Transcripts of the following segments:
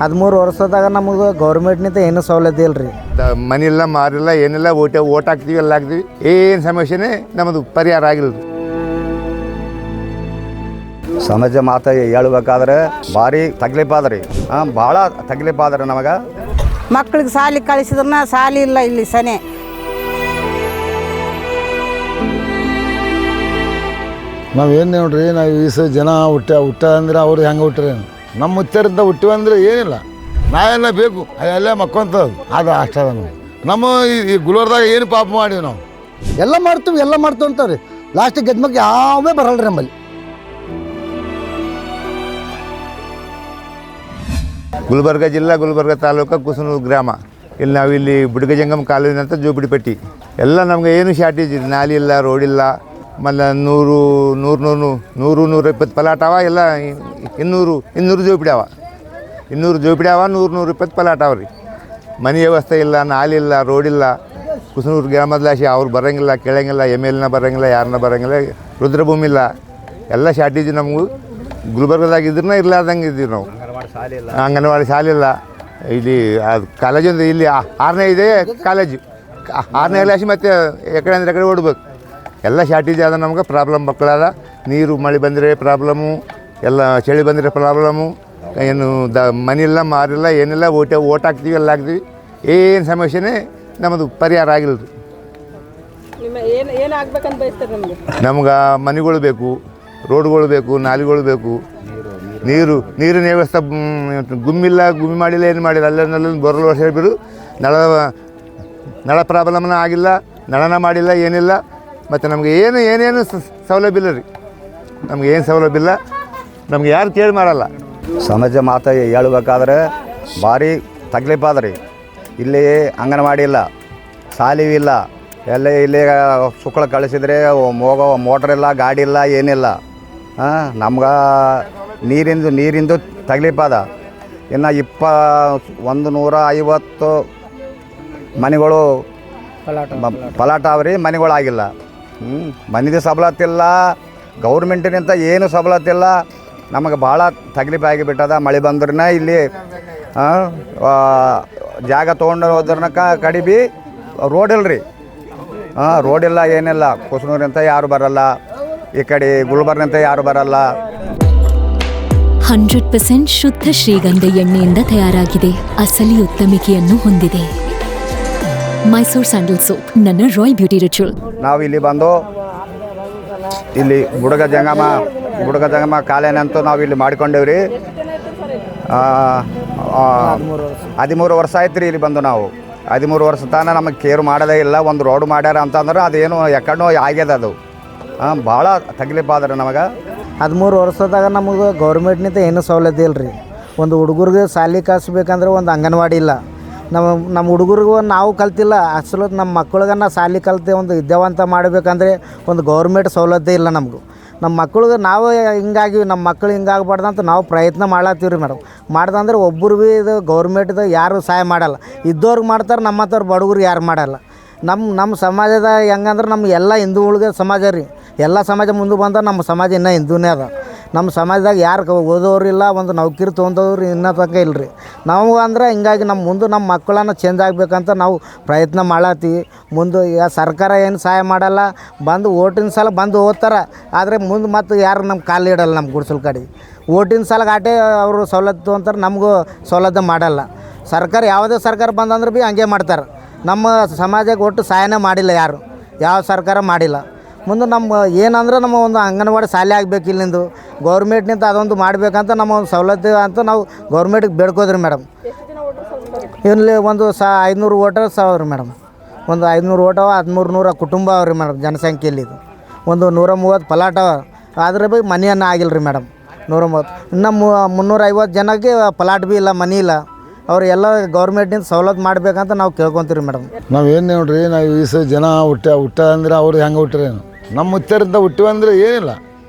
13 ವರ್ಷದಾಗ ನಮಗೆ ಗೌರ್ಮೆಂಟ್ನಿಂದ ಏನೂ ಸೌಲಭ್ಯ ಇಲ್ಲ ರೀ. ಮನೆ ಇಲ್ಲ ಮಾರಿಲ್ಲ ಏನಿಲ್ಲ ಓಟ್ ಹಾಕ್ತೀವಿ ಎಲ್ಲ ಹಾಕ್ತೀವಿ, ಏನು ಸಮಸ್ಯೆನೇ ನಮ್ಮದು ಪರಿಹಾರ ಆಗಿಲ್ಲ. ಸಮಾಜ ಮಾತು ಹೇಳ್ಬೇಕಾದ್ರೆ ಭಾರಿ ತಕ್ಲೀಫ್ ಆದ್ರಿ. ಭಾಳ ತಕ್ಲೀಫ್ ಆದ್ರೆ ನಮಗೆ. ಮಕ್ಳಿಗೆ ಸಾಲಿ ಕಳಿಸಿದ್ರನ್ನ ಸಾಲಿ ಇಲ್ಲ ಇಲ್ಲಿ ಸನೆ. ನಾವೇನು ನೋಡ್ರಿ, ನಾವು ಈ ಜನ ಹುಟ್ಟ ಅಂದ್ರೆ ಅವ್ರು ಹೆಂಗೆ ಹುಟ್ಟ್ರಿ, ನಮ್ಮ ಮುತ್ತರಿಂದ ಹುಟ್ಟಿವಂದ್ರೆ ಏನಿಲ್ಲ, ನಾವೆಲ್ಲ ಬೇಕು ಅಲ್ಲೇ ಮಕ್ಕೊಂತದ್ದು ಅದು ಅಷ್ಟ ನಮ್ಮ ಈ ಗುಲ್ಬರ್ದಾಗ ಏನು ಪಾಪ ಮಾಡಿವಿ ನಾವು. ಎಲ್ಲ ಮಾಡ್ತೀವಿ ಅಂತಾರೆ, ಲಾಸ್ಟಿಗೆ ಗೆದ್ಮಕ್ಕೆ ಯಾವೇ ಬರಲ್ಲ ರೀ ನಮ್ಮಲ್ಲಿ. ಗುಲ್ಬರ್ಗ ಜಿಲ್ಲಾ, ಗುಲ್ಬರ್ಗ ತಾಲೂಕು, ಕುಸನೂರು ಗ್ರಾಮ. ಇಲ್ಲಿ ನಾವಿಲ್ಲಿ ಬುಡಗ ಜಂಗಮ ಕಾಲೋನಿ ಅಂತ ಜೋಬಿಡಿಪಟ್ಟಿ. ಎಲ್ಲ ನಮ್ಗೆ ಏನು ಶಾರ್ಟೇಜ್ ಇಲ್ಲ, ನಾಲಿ ಇಲ್ಲ, ರೋಡ್ ಇಲ್ಲ. ಆಮೇಲೆ 100-120 ಪಲಾಟ್ ಅವ. ಎಲ್ಲ 200 ಜೋಪಿಡಿ ಅವ, 200 ಜೋಪಿಡಿ ಅವ, 100-120 ಪಲಾಟ್ ಅವ ರೀ. ಮನೆ ವ್ಯವಸ್ಥೆ ಇಲ್ಲ, ನಾಲಿ ಇಲ್ಲ, ರೋಡ್ ಇಲ್ಲ. ಕುಸನೂರು ಗ್ರಾಮದಲಾಶಿ ಅವ್ರು ಬರೋಂಗಿಲ್ಲ, ಕೇಳಂಗಿಲ್ಲ, MLನ ಬರೋಂಗಿಲ್ಲ, ಯಾರನ್ನ ಬರೋಂಗಿಲ್ಲ, ರುದ್ರಭೂಮಿ ಇಲ್ಲ. ಎಲ್ಲ ಶಾರ್ಟೇಜ್ ನಮಗೂ ಗುಲ್ಬರ್ಗದಾಗ ಇದ್ರನ್ನ ಇರ್ಲಾರ್ದಂಗೆ ಇದ್ದೀವಿ ನಾವು. ಅಂಗನವಾಡಿ ಶಾಲೆ ಇಲ್ಲ ಇಲ್ಲಿ. ಅದು ಕಾಲೇಜೊಂದು ಇಲ್ಲಿ 6ನೇ ಇದೆ ಕಾಲೇಜು, 6ನೇ ಕ್ಲಾಸ್. ಮತ್ತು ಎಕಡೆ ಅಂದ್ರೆ ಎಕಡೆ ಓಡ್ಬೇಕು. ಎಲ್ಲ ಶಾರ್ಟೇಜ್ ಆದ ನಮ್ಗೆ ಪ್ರಾಬ್ಲಮ್. ಮಕ್ಕಳಾದ ನೀರು ಮಳೆ ಬಂದರೆ ಪ್ರಾಬ್ಲಮ್ಮು, ಎಲ್ಲ ಚಳಿ ಬಂದರೆ ಪ್ರಾಬ್ಲಮ್ಮು. ಏನು ಮನೆ ಇಲ್ಲ ಮಾರಿಲ್ಲ ಏನಿಲ್ಲ, ಓಟ್ ಹಾಕ್ತೀವಿ ಎಲ್ಲ ಹಾಕ್ತೀವಿ, ಏನು ಸಮಸ್ಯೆನೇ ನಮ್ಮದು ಪರಿಹಾರ ಆಗಿಲ್ಲ. ನಮ್ಗೆ ಮನೆಗಳು ಬೇಕು, ರೋಡ್ಗಳು ಬೇಕು, ನಾಲಿಗಳು ಬೇಕು, ನೀರಿನ ವ್ಯವಸ್ಥೆ ಗುಮ್ಮಿಲ್ಲ, ಗುಮ್ಮಿ ಮಾಡಿಲ್ಲ, ಏನು ಮಾಡಿಲ್ಲ. ಅಲ್ಲೇ ಬರಲು ವರ್ಷ ಬಿಡು. ನಳ ಪ್ರಾಬ್ಲಮ್ನ ಆಗಿಲ್ಲ, ನಳನ ಮಾಡಿಲ್ಲ, ಏನಿಲ್ಲ. ಮತ್ತು ನಮಗೆ ಏನೇನು ಸೌಲಭ್ಯ ಇಲ್ಲ ರೀ. ನಮ್ಗೆ ಏನು ಸೌಲಭ್ಯ ಇಲ್ಲ, ನಮ್ಗೆ ಯಾರು ಕೇಳಿ ಮಾಡಲ್ಲ. ಸಮಾಜ ಮಾತು ಹೇಳ್ಬೇಕಾದ್ರೆ ಭಾರಿ ತಕ್ಲೀಫ್ ಆದ್ರಿ. ಇಲ್ಲಿ ಅಂಗನವಾಡಿ ಇಲ್ಲ, ಸಾಲಿ ಇಲ್ಲ. ಇಲ್ಲಿ ಸುಕ್ಕಳ ಕಳಿಸಿದ್ರೆ ಹೋಗೋ ಮೋಟ್ರ್ ಇಲ್ಲ, ಗಾಡಿ ಇಲ್ಲ, ಏನಿಲ್ಲ. ನಮ್ಗೆ ನೀರಿಂದು ತಕ್ಲೀಫ್ ಅದ. ಇನ್ನು 150 ಮನೆಗಳು ಪಲಾಟ್ ಅವ್ರಿ, ಮನೆಗಳಾಗಿಲ್ಲ. ಮನೆದು ಸವಲತ್ತು ಇಲ್ಲ, ಗೌರ್ಮೆಂಟಿನಿಂದ ಏನು ಸವಲತ್ತು ಇಲ್ಲ. ನಮಗೆ ಭಾಳ ತಕ್ಲೀಫ್ ಆಗಿಬಿಟ್ಟದ. ಮಳೆ ಬಂದ್ರನ್ನ ಇಲ್ಲಿ ಜಾಗ ತೊಗೊಂಡು ಹೋದ್ರನ್ನ ಕಡಿಬಿ ರೋಡ್ ಇಲ್ಲ ರೀ. ರೋಡ್ ಇಲ್ಲ, ಏನಿಲ್ಲ. ಕುಸನೂರಿಂತ ಯಾರು ಬರಲ್ಲ, ಈ ಕಡೆ ಗುಲ್ಬರ್ಗಂತ ಯಾರು ಬರಲ್ಲ. 100% ಶುದ್ಧ ಶ್ರೀಗಂಧ ಎಣ್ಣೆಯಿಂದ ತಯಾರಾಗಿದೆ. ಅಸಲಿ ಉತ್ತಮಿಕೆಯನ್ನು ಹೊಂದಿದೆ. ಮೈಸೂರು ಸ್ಯಾಂಡಲ್ ಸೋಪ್, ನನ್ನ ರಾಯಲ್ ಬ್ಯೂಟಿ ರಿಚುವಲ್. ನಾವು ಇಲ್ಲಿ ಬಂದು ಇಲ್ಲಿ ಬುಡಗ ಜಂಗಮ ಕಾಲೇನಂತೂ ನಾವು ಇಲ್ಲಿ ಮಾಡ್ಕೊಂಡೇವ್ರಿ. 13 ವರ್ಷ ಆಯ್ತು ರೀ ಇಲ್ಲಿ ಬಂದು. ನಾವು 13 ವರ್ಷ ತಾನ ನಮಗೆ ಕೇರ್ ಮಾಡೋದೇ ಇಲ್ಲ. ಒಂದು ರೋಡ್ ಮಾಡ್ಯಾರ ಅಂತಂದ್ರೆ ಅದೇನು ಎಕ್ಕಡೋ ಆಗ್ಯದ. ಅದು ಭಾಳ ತಕ್ಲೀಫ್ ಆದ್ರೆ ನಮಗೆ. 13 ವರ್ಷದಾಗ ನಮಗೆ ಗೌರ್ಮೆಂಟ್ನಿಂದ ಏನೂ ಸೌಲಭ್ಯ ಇಲ್ಲ ರೀ. ಒಂದು ಹುಡುಗರಿಗೆ ಸಾಲಿ ಕಲಿಸ್ಬೇಕಂದ್ರೆ ಒಂದು ಅಂಗನವಾಡಿ ಇಲ್ಲ. ನಮ್ಮ ಹುಡುಗರಿಗೂ ನಾವು ಕಲ್ತಿಲ್ಲ, ಅಸಲು ನಮ್ಮ ಮಕ್ಕಳಿಗನ್ನ ಸಾಲಿ ಕಲಿತೆ ಒಂದು ವಿದ್ಯಾವಂತ ಮಾಡಬೇಕಂದ್ರೆ ಒಂದು ಗೌರ್ಮೆಂಟ್ ಸೌಲಭ್ಯ ಇಲ್ಲ ನಮಗೂ. ನಮ್ಮ ಮಕ್ಕಳಿಗೆ ನಾವು ಹಿಂಗಾಗಿ ನಮ್ಮ ಮಕ್ಕಳು ಹಿಂಗಾಗಬಾರ್ದಂತ ನಾವು ಪ್ರಯತ್ನ ಮಾಡ್ಲತ್ತೀವಿ ರೀ ಮೇಡಮ್. ಮಾಡ್ದಂದ್ರೆ ಒಬ್ಬರು ಭೀ ಇದು ಗೌರ್ಮೆಂಟ್ದು ಯಾರು ಸಹಾಯ ಮಾಡಲ್ಲ. ಇದ್ದವ್ರಿಗೆ ಮಾಡ್ತಾರೆ, ನಮ್ಮ ಹತ್ತವ್ರು ಬಡವ್ರು ಯಾರು ಮಾಡಲ್ಲ. ನಮ್ಮ ಸಮಾಜದ ಹೆಂಗಂದ್ರೆ ನಮ್ಮ ಎಲ್ಲ ಹಿಂದೂಗಳಿಗೆ ಸಮಾಜ ರೀ. ಎಲ್ಲ ಸಮಾಜ ಮುಂದೆ ಬಂದ ನಮ್ಮ ಸಮಾಜ ಇನ್ನೂ ಹಿಂದೂನೇ ಅದ. ನಮ್ಮ ಸಮಾಜದಾಗ ಯಾರು ಓದೋರಿಲ್ಲ, ಒಂದು ನೌಕರಿ ತೊಗೊಂಡವ್ರು ಇನ್ನೂ ತನಕ ಇಲ್ಲ ರೀ. ನಾವು ಅಂದ್ರೆ ಹಿಂಗಾಗಿ ನಮ್ಮ ಮುಂದೆ ನಮ್ಮ ಮಕ್ಕಳನ್ನು ಚೇಂಜ್ ಆಗಬೇಕಂತ ನಾವು ಪ್ರಯತ್ನ ಮಾಡತ್ತೀವಿ. ಮುಂದೆ ಸರ್ಕಾರ ಏನು ಸಹಾಯ ಮಾಡಲ್ಲ. ಬಂದು ಓಟಿನ ಸಲ ಬಂದು ಓದ್ತಾರೆ, ಆದರೆ ಮುಂದೆ ಮತ್ತು ಯಾರು ನಮ್ಮ ಕಾಲು ಇಡಲ್ಲ. ನಮ್ಮ ಗುಡ್ಸಲ್ ಕಡೆ ಓಟಿನ ಸಲಕ್ಕೆ ಆಟೆ ಅವರು ಸವಲತ್ತು ತೊಗೊಂತಾರೆ, ನಮಗೂ ಸೌಲಭ್ಯ ಮಾಡಲ್ಲ. ಸರ್ಕಾರ ಯಾವುದೇ ಸರ್ಕಾರ ಬಂದಂದ್ರೆ ಭೀ ಹಂಗೆ ಮಾಡ್ತಾರೆ. ನಮ್ಮ ಸಮಾಜಕ್ಕೆ ಒಟ್ಟು ಸಹಾಯನೇ ಮಾಡಿಲ್ಲ ಯಾರು, ಯಾವ ಸರ್ಕಾರ ಮಾಡಿಲ್ಲ. ಮುಂದೆ ನಮ್ಮ ಏನಂದ್ರೆ ನಮ್ಮ ಒಂದು ಅಂಗನವಾಡಿ ಶಾಲೆ ಆಗಬೇಕು ಇಲ್ಲಿಂದು. ಗೌರ್ಮೆಂಟ್ನಿಂದ ಅದೊಂದು ಮಾಡಬೇಕಂತ ನಮ್ಮ ಒಂದು ಸವಲತ್ತು ಅಂತ ನಾವು ಗೌರ್ಮೆಂಟಿಗೆ ಬೇಡ್ಕೋದ್ರಿ ಮೇಡಮ್. ಇಲ್ಲಿ ಒಂದು 500 ವೋಟರ್ಸ್ ಅವ ರೀ ಮೇಡಮ್. ಒಂದು 500 ಓಟ್ ಅವ, 1300 ಕುಟುಂಬ ಅವ್ರಿ ಮೇಡಮ್ ಜನಸಂಖ್ಯೆಯಲ್ಲಿ. ಇದು ಒಂದು 130 ಪಲಾಟ್ ಅವ, ಆದರೆ ಭೀ ಮನೆಯನ್ನು ಆಗಿಲ್ಲ ರೀ ಮೇಡಮ್. 130 ಇನ್ನು 350 ಜನಕ್ಕೆ ಪಲಾಟ್ ಭೀ ಇಲ್ಲ, ಮನೆ ಇಲ್ಲ. ಅವ್ರು ಎಲ್ಲ ಗೌರ್ಮೆಂಟಿಂದ ಸವಲತ್ತು ಮಾಡಬೇಕಂತ ನಾವು ಕೇಳ್ಕೊತೀವಿ ಮೇಡಮ್. ನಾವೇನು ನೋಡ್ರಿ, ನಾವು ಈ ಜನ ಹುಟ್ಟ ಅಂದ್ರೆ ಅವ್ರು ಹೆಂಗೆ ಹುಟ್ಟ್ರೇನು, ನಮ್ಮ ಮುತ್ತರಿಂದ ಹುಟ್ಟಿವಂದ್ರೆ ಏನಿಲ್ಲ.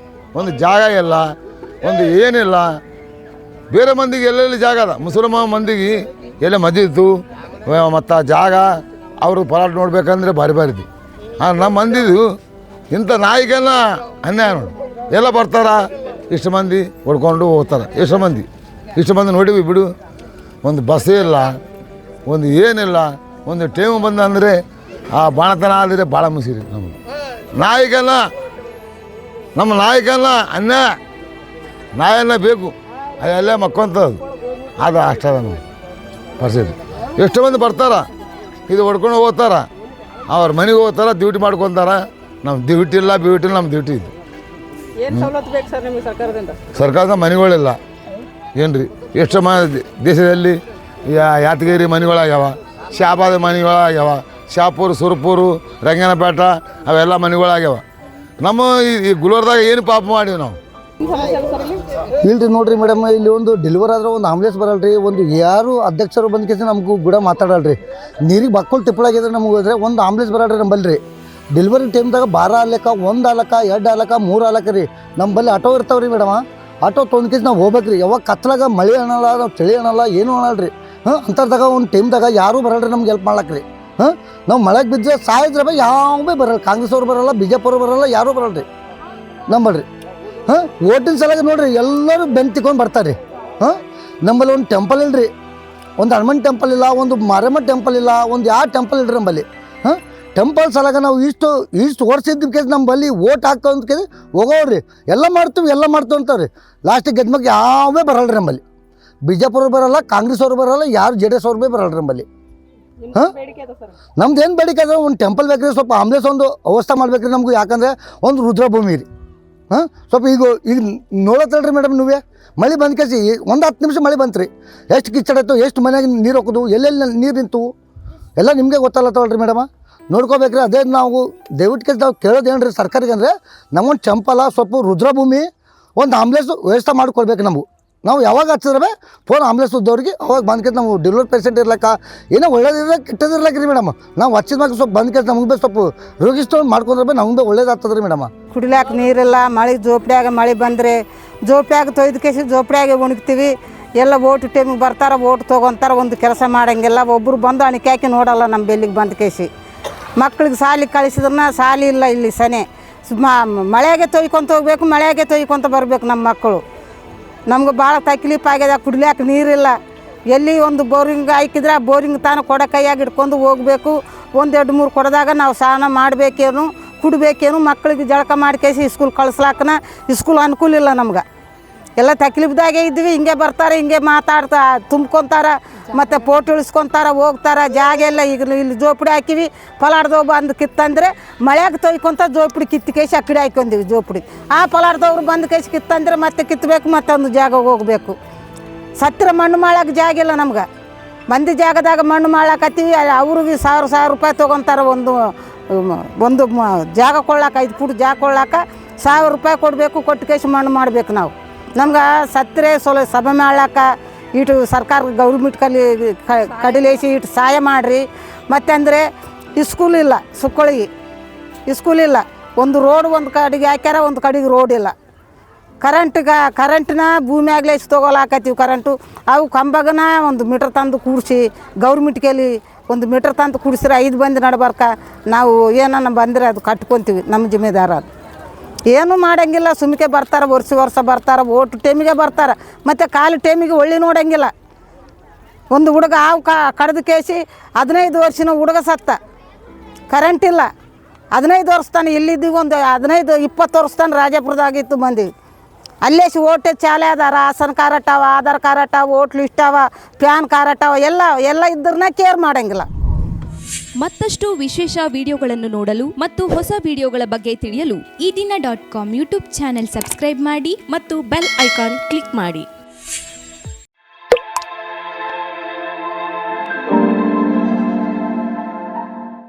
ಒಂದು ಜಾಗ ಇಲ್ಲ, ಒಂದು ಏನಿಲ್ಲ. ಬೇರೆ ಮಂದಿಗೆ ಎಲ್ಲೆಲ್ಲಿ ಜಾಗ ಅದ, ಮುಸಲ್ಮಾನ ಮಂದಿಗೆ ಎಲ್ಲ ಮದಿತ್ತು ಮತ್ತು ಜಾಗ ಅವರು ಪಲಾಟ್ ನೋಡ್ಬೇಕಂದ್ರೆ ಭಾರಿ ಭಾರಿದಿ. ನಮ್ಮ ಮಂದಿದು ಇಂಥ ನಾಯಿಗೆಲ್ಲ ಅನ್ಯಾಯ ನೋಡಿ. ಎಲ್ಲ ಬರ್ತಾರ, ಇಷ್ಟು ಮಂದಿ ಹೊಡ್ಕೊಂಡು ಹೋಗ್ತಾರೆ. ಇಷ್ಟು ಮಂದಿ ನೋಡಿವಿ ಬಿಡು. ಒಂದು ಬಸ್ ಇಲ್ಲ, ಒಂದು ಏನಿಲ್ಲ. ಒಂದು ಟೈಮ್ ಬಂದ ಅಂದರೆ ಆ ಬಾಣತನ ಆದರೆ ಭಾಳ ಮುಸಿರಿ ನಮಗೆ. ನಾಯಿಗೆಲ್ಲ ನಮ್ಮ ನಾಯಿಗೆಲ್ಲ ನಾಯನ್ನ ಬೇಕು, ಅದೆಲ್ಲ ಮಕ್ಕೊಂತದ್ದು ಅದು ಅಷ್ಟದ ನಮಗೆ ಪರಿಸ್ಥಿತಿ. ಎಷ್ಟು ಮಂದಿ ಬರ್ತಾರ, ಇದು ಹೊಡ್ಕೊಂಡು ಹೋಗ್ತಾರ, ಅವ್ರ ಮನೆಗೆ ಹೋಗ್ತಾರ, ಡ್ಯೂಟಿ ಮಾಡ್ಕೊತಾರ. ನಮ್ಮ ಡ್ಯೂಟಿ ಇಲ್ಲ, ನಮ್ಮ ಡ್ಯೂಟಿ ಇದು. ಸರ್ಕಾರದ ಮನೆಗಳಿಲ್ಲ ಏನು ರೀ. ಎಷ್ಟು ದೇಶದಲ್ಲಿ ಯಾದಗಿರಿ ಮನೆಗಳಾಗ್ಯಾವ, ಶಾಬಾದ ಮನೆಗಳಾಗ್ಯಾವ, ಶಾಪುರ, ಸುರಪುರು, ರಂಗನಪೇಟ ಅವೆಲ್ಲ ಮನೆಗಳಾಗ್ಯಾವ. ನಮ್ಮ ಈ ಗುಲ್ಬರ್ದಾಗ ಏನು ಪಾಪ ಮಾಡೀವಿ ನಾವು. ಇಲ್ರಿ ನೋಡ್ರಿ ಮೇಡಮ್, ಇಲ್ಲಿ ಒಂದು ಡೆಲಿವರ್ ಆದ್ರೆ ಒಂದು ಆಂಬುಲೆನ್ಸ್ ಬರಲ್ರಿ, ಒಂದು ಯಾರು ಅಧ್ಯಕ್ಷರು ಬಂದ ಕೇಸಿ ನಮಗೂ ಕೂಡ ಮಾತಾಡಲ್ರಿ. ನೀರಿಗೆ ಬಕ್ಕಳು ತಿಪ್ಪಳಾಗಿದ್ರೆ ನಮಗೆ ಹೋದ್ರೆ ಒಂದು ಆಂಬುಲೆನ್ಸ್ ಬರಲ್ರಿ ನಂಬಲ್ರಿ. ಡೆಲಿವರಿ ಟೈಮ್ದಾಗ 12 ಆಲಕ್ಕ, 1 ಆಲಕ್ಕ, 2 ಆಲಕ್ಕ, 3 ಆಲಕ್ಕ ರೀ. ನಂಬಲ್ಲಿ ಆಟೋ ಇರ್ತಾವ್ರಿ ಮೇಡಮ್. ಆಟೋ ತೊಗೊಂಡು ಕೇಸಿ ನಾವು ಹೋಗ್ಬೇಕ್ರಿ. ಯಾವಾಗ ಕತ್ಲಾಗ ಮಳೆ ಅನ್ನಲ್ಲ, ನಾವು ಚಳಿ ಅನ್ನಲ್ಲ, ಏನೂ ಅನ್ನಲ್ರಿ. ಅಂಥದ್ದಾಗ ಒಂದು ಟೈಮ್ದಾಗ ಯಾರೂ ಬರಲ್ರಿ ನಮ್ಗೆ ಹೆಲ್ಪ್ ಮಾಡ್ಲಕ್ರಿ. ನಾವು ಮಳೆಗೆ ಬಿದ್ದರೆ ಸಾಯಿದ್ರೆ ಯಾವ ಭೀ ಬರಲ್ಲ. ಕಾಂಗ್ರೆಸ್ ಅವ್ರು ಬರಲ್ಲ, BJP ಅವ್ರು ಬರಲ್ಲ, ಯಾರೂ ಬರಲ್ರಿ ನಂಬಲ್ರಿ. ಓಟಿನ ಸಲಾಗ ನೋಡ್ರಿ ಎಲ್ಲರೂ ಬೆನ್ನು ತಿಕ್ಕೊಂಡು ಬರ್ತಾರೆ. ನಮ್ಮಲ್ಲಿ ಒಂದು ಟೆಂಪಲ್ ಇಲ್ರಿ, ಒಂದು ಹನುಮನ್ ಟೆಂಪಲ್ ಇಲ್ಲ, ಒಂದು ಮಾರಮ್ಮ ಟೆಂಪಲ್ ಇಲ್ಲ, ಒಂದು ಯಾವ ಟೆಂಪಲ್ ಇಲ್ರಿ ನಂಬಲ್ಲಿ. ಟೆಂಪಲ್ ಸಲಾಗ ನಾವು ಇಷ್ಟು ವರ್ಷ ಇದ್ದ ಕೇಸ್ ನಮ್ಮಲ್ಲಿ ಓಟ್ ಹಾಕ್ತಾವ ಅಂತ ಕೇಳಿ ಹೋಗೋವ್ರಿ. ಎಲ್ಲ ಮಾಡ್ತೀವಿ ಅಂತಾವ್ರಿ. ಲಾಸ್ಟಿಗೆ ಗೆದ್ಮಕ್ಕೆ ಯಾವೇ ಬರಲ್ರಿ ನಂಬಲ್ಲಿ. BJP ಅವ್ರು ಬರಲ್ಲ, ಕಾಂಗ್ರೆಸ್ ಅವ್ರು ಬರಲ್ಲ, ಯಾರು JDS ಅವ್ರು ಭೀ ಬರಲ್ರಿ ನಂಬಲ್ಲಿ. ನಮ್ದು ಏನು ಬೇಡಿಕೆ ಅದ, ಒಂದು ಟೆಂಪಲ್ ಬೇಕ್ರಿ, ಸ್ವಲ್ಪ ಆಂಬುಲೆನ್ಸ್ ಒಂದು ವ್ಯವಸ್ಥೆ ಮಾಡ್ಬೇಕ್ರಿ ನಮಗೂ. ಯಾಕಂದರೆ ಒಂದು ರುದ್ರಭೂಮಿ ರೀ. ಸ್ವಲ್ಪ ಈಗ ನೋಡತ್ತಲ್ರಿ ಮೇಡಮ್, ನೀವೇ ಮಳೆ ಬಂದ ಕೇಸಿ ಒಂದು 10 ನಿಮಿಷ ಮಳೆ ಬಂತು ರೀ, ಎಷ್ಟು ಕಿಚ್ಚಡಾಯ್ತು, ಎಷ್ಟು ಮನೆಯಾಗ ನೀರು ಹಾಕೋದು, ಎಲ್ಲೆಲ್ಲಿ ನೀರು ನಿಂತು ಎಲ್ಲ ನಿಮಗೆ ಗೊತ್ತಲ್ಲತ್ತವಲ್ರಿ ಮೇಡಮ. ನೋಡ್ಕೋಬೇಕ್ರಿ. ಅದೇ ನಾವು ದಯವಿಟ್ಟು ನಾವು ಕೇಳೋದೇನು ರೀ ಸರ್ಕಾರಿಗೆ ಅಂದರೆ, ನಮಗೊಂದು ಟೆಂಪಲ, ಸ್ವಲ್ಪ ರುದ್ರಭೂಮಿ, ಒಂದು ಆಂಬುಲೆನ್ಸ್ ವ್ಯವಸ್ಥೆ ಮಾಡಿಕೊಡ್ಬೇಕು ನಮಗೂ. ನಾವು ಯಾವಾಗ ಹಚ್ಚಿದ್ರೆ ಫೋನ್ ಆಂಬುಲೆನ್ಸ್ ಇದ್ದವ್ರಿಗೆ ಅವಾಗ ಬಂದ್ಕೆ ನಾವು ಡೆಲಿವರಿ ಪೇಷೆಂಟ್ ಇರ್ಲಕ್ಕ, ಏನೋ ಒಳ್ಳೇದಿರ್ಲಕ್ಕ ಕೆಟ್ಟದಿರ್ಲಕ್ಕ ರೀ ಮೇಡಮ್. ನಾವು ಹಚ್ಚಿದ ಮ್ಯಾಗ ಸ್ವಲ್ಪ ಬಂದ್ಕೆ ನಮಗೆ ಭೀ ಸ್ವಲ್ಪ ರೋಗಿಸ್ತು ಮಾಡ್ಕೊಂಡ್ರೆ ನಮ್ಗೆ ಭೀ ಒಳ್ಳೇದಾಗ್ತದೆ ರೀ ಮೇಡಮ್. ಕುಡಿಲಾಕ ನೀರಿಲ್ಲ, ಮಳೆ ಜೋಪಡಿಯಾಗ ಮಳೆ ಬಂದರೆ ಜೋಪಡಿಯಾಗ ತೊಯ್ದು ಕೇಸಿ ಜೋಪಡಿಯಾಗೆ ಉಣ್ಗ್ತೀವಿ. ಎಲ್ಲ ಓಟ್ ಟೈಮಿಗೆ ಬರ್ತಾರೆ, ಓಟ್ ತೊಗೊಂತಾರೆ, ಒಂದು ಕೆಲಸ ಮಾಡೋಂಗಿಲ್ಲ. ಒಬ್ಬರು ಬಂದು ಅಣಿಕೆ ಹಾಕಿ ನೋಡಲ್ಲ ನಮ್ಮ ಬೆಲ್ಲಿಗೆ ಬಂದು ಕೇಸಿ. ಮಕ್ಳಿಗೆ ಸಾಲಿಗೆ ಕಳಿಸಿದ್ರನ್ನ ಸಾಲಿ ಇಲ್ಲ ಇಲ್ಲಿ ಸನೆ. ಮಳೆಯಾಗೆ ತೊಯ್ಕೊಂತ ಹೋಗ್ಬೇಕು, ಮಳೆಯಾಗೆ ತೊಯ್ಕೊಂತ ಬರಬೇಕು ನಮ್ಮ ಮಕ್ಕಳು. ನಮ್ಗೆ ಭಾಳ ತಕ್ಲೀಫ್ ಆಗ್ಯದ, ಕುಡಿಲಿಕ್ಕೆ ನೀರಿಲ್ಲ. ಎಲ್ಲಿ ಒಂದು ಬೋರಿಂಗ್ ಹಾಕಿದ್ರೆ ಆ ಬೋರಿಂಗ್ ತಾನು ಕೊಡ ಕೈಯಾಗಿ ಹಿಡ್ಕೊಂಡು ಹೋಗಬೇಕು. 1-2-3 ಕೊಡದಾಗ ನಾವು ಸ್ನಾನ ಮಾಡಬೇಕೇನು, ಕುಡಬೇಕೇನು, ಮಕ್ಕಳಿಗೆ ಜಳಕ ಮಾಡ್ಕೇಸಿ ಸ್ಕೂಲ್ ಕಳಿಸ್ಲಾಕನ ಸ್ಕೂಲ್ ಅನುಕೂಲ ಇಲ್ಲ ನಮ್ಗೆ. ಎಲ್ಲ ತಕ್ಲೀಫ್ದಾಗೆ ಇದ್ವಿ. ಹಿಂಗೆ ಬರ್ತಾರೆ, ಹಿಂಗೆ ಮಾತಾಡ್ತಾ ತುಂಬ್ಕೊತಾರೆ, ಮತ್ತು ಫೋಟೋ ಇಳಿಸ್ಕೊತಾರೆ, ಹೋಗ್ತಾರೆ. ಜಾಗ ಎಲ್ಲ ಈಗ ಇಲ್ಲಿ ಜೋಪಡಿ ಹಾಕಿವಿ, ಪಲಾಡ್ದವ್ ಬಂದು ಕಿತ್ತಂದರೆ ಮಳೆಯಾಗ ತೊಯ್ಕೊಂತ ಜೋಪಡಿ ಕಿತ್ತು ಕೇಸಿ ಆ ಕಡೆ ಹಾಕ್ಕೊಂಡಿವಿ ಜೋಪಡಿ. ಆ ಪಲಾಡ್ದವ್ರು ಬಂದು ಕೇಸಿ ಕಿತ್ತಂದರೆ ಮತ್ತೆ ಕಿತ್ತಬೇಕು, ಮತ್ತೊಂದು ಜಾಗ ಹೋಗಬೇಕು. ಸತ್ತಿರ ಮಣ್ಣು ಮಾಡಕ್ಕೆ ಜಾಗ ಇಲ್ಲ ನಮ್ಗೆ. ಮಂದಿ ಜಾಗದಾಗ ಮಣ್ಣು ಮಾಡಾಕತ್ತೀವಿ, ಅವ್ರಿಗೆ 1000 ರೂಪಾಯಿ ತೊಗೊತಾರೆ. ಒಂದು ಜಾಗ ಕೊಳ್ಳಾಕ, 5 ಫುಟ್ ಜಾಗ ಕೊಳ್ಳಾಕ 1000 ರೂಪಾಯಿ ಕೊಡಬೇಕು. ಕೊಟ್ಟು ಕೇಸಿ ಮಣ್ಣು ಮಾಡಬೇಕು ನಾವು. ನಮ್ಗೆ ಸತ್ತರೆ ಸಭೆ ಮಾಡ್ಲಾಕ ಇಟ್ಟು ಸರ್ಕಾರ ಗೌರ್ಮೆಂಟ್ ಕಡಿಲೇಸಿ ಇಟ್ಟು ಸಹಾಯ ಮಾಡಿರಿ. ಮತ್ತು ಅಂದರೆ ಸ್ಕೂಲ್ ಇಲ್ಲ, ಸುಕ್ಕಳಿಗೆ ಸ್ಕೂಲ್ ಇಲ್ಲ. ಒಂದು ರೋಡ್ ಒಂದು ಕಡೆಗೆ ಹಾಕ್ಯಾರ, ಒಂದು ಕಡೆಗೆ ರೋಡ್ ಇಲ್ಲ. ಕರೆಂಟ್ನ ಭೂಮಿಯಾಗ್ಲೇಸಿ ತೊಗೊಲಾಕತ್ತೀವಿ ಕರೆಂಟು. ಅವು ಕಂಬಗನ 1 ಮೀಟ್ರ್ ತಂದು ಕೂಡಿಸಿ ಗೌರ್ಮೆಂಟ್ಗೆಲ್ಲಿ 1 ಮೀಟ್ರ್ ತಂದು ಕೂಡಿಸ್ರೆ 5 ಮಂದಿ ನಡ್ಬರ್ಕ ನಾವು ಏನನ್ನ ಬಂದರೆ ಅದು ಕಟ್ಕೊತೀವಿ. ನಮ್ಮ ಜಿಮ್ಮೆದಾರ ಅದು ಏನೂ ಮಾಡೋಂಗಿಲ್ಲ. ಸುಮ್ಕೆ ಬರ್ತಾರೆ, ವರ್ಷ ಬರ್ತಾರೆ, ಓಟು ಟೈಮಿಗೆ ಬರ್ತಾರೆ, ಮತ್ತು ಕಾಲು ಟೈಮಿಗೆ ಒಳ್ಳೆ ನೋಡೋಂಗಿಲ್ಲ. ಒಂದು ಹುಡುಗ ಹಾವು ಕಡ್ದು ಕೇಸಿ 15 ವರ್ಷನ ಹುಡುಗ ಸತ್ತ. ಕರೆಂಟ್ ಇಲ್ಲ. 15 ವರ್ಷ ತಾನೆ ಇಲ್ಲಿದ್ದೀವಿ. ಒಂದು 15-20 ವರ್ಷ ತಾನೆ ರಾಜಾಪುರದಾಗಿತ್ತು ಬಂದೀವಿ. ಅಲ್ಲೇಸಿ ಓಟೆ ಚಾಲೆ ಅದ, ರಾಸನ್ ಕಾರ್ಡ್ ಅಟ್ಟಾವ, ಆಧಾರ್ ಕಾರ್ಡ್ ಅಟ್ಟಾವ, ಓಟ್ ಲಿಸ್ಟ್ ಅವ, ಪ್ಯಾನ್ ಕಾರ್ಡ್ ಅಟ್ಟಾವ, ಎಲ್ಲ ಇದ್ರನ್ನ ಕೇರ್ ಮಾಡೋಂಗಿಲ್ಲ. ಮತ್ತಷ್ಟು ವಿಶೇಷ ವಿಡಿಯೋಗಳನ್ನು ನೋಡಲು ಮತ್ತು ಹೊಸ ವಿಡಿಯೋಗಳ ಬಗ್ಗೆ ತಿಳಿಯಲು ಈ ದಿನ .com ಯೂಟ್ಯೂಬ್ ಚಾನೆಲ್ ಸಬ್ಸ್ಕ್ರೈಬ್ ಮಾಡಿ ಮತ್ತು ಬೆಲ್ ಐಕಾನ್ ಕ್ಲಿಕ್ ಮಾಡಿ.